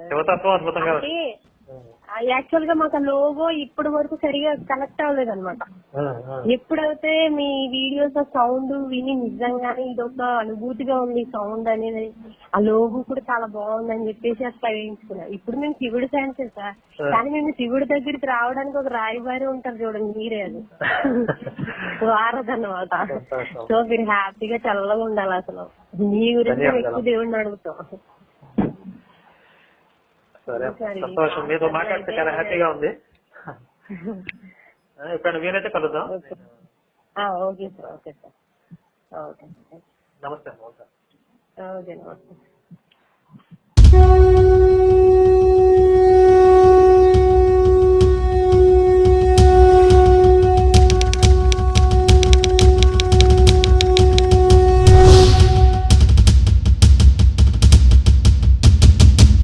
శివతత్వం అద్భుతంగా అంటే యాక్చువల్ గా మాకు ఆ లోగో ఇప్పటి వరకు సరిగా కనెక్ట్ అవ్వలేదు అనమాట. ఎప్పుడైతే మీ వీడియోస్ సౌండ్ విని నిజంగానే ఇదొక అనుభూతిగా ఉంది సౌండ్ అనేది, ఆ లోగో కూడా చాలా బాగుందని చెప్పేసి అట్లా వేయించుకున్నాం. ఇప్పుడు మేము శివుడి ఫ్యాన్స్ సార్, కానీ మేము శివుడి దగ్గరికి రావడానికి ఒక రాయబారి ఉంటారు చూడండి, మీరే అది వారదన్నమాట. సో మీరు హ్యాపీగా చల్లగా ఉండాలి. అసలు మీ గురించి ఎక్కువ దేవుడిని అడుగుతాం. సరే, సంతోషం. మీతో మాట్లాడితే చాలా హ్యాపీగా ఉంది. ఇప్పుడు వీలైతే కలుద్దాం. Okay sir. Okay sir. Okay. నమస్తే. ఓకే, నమస్తే.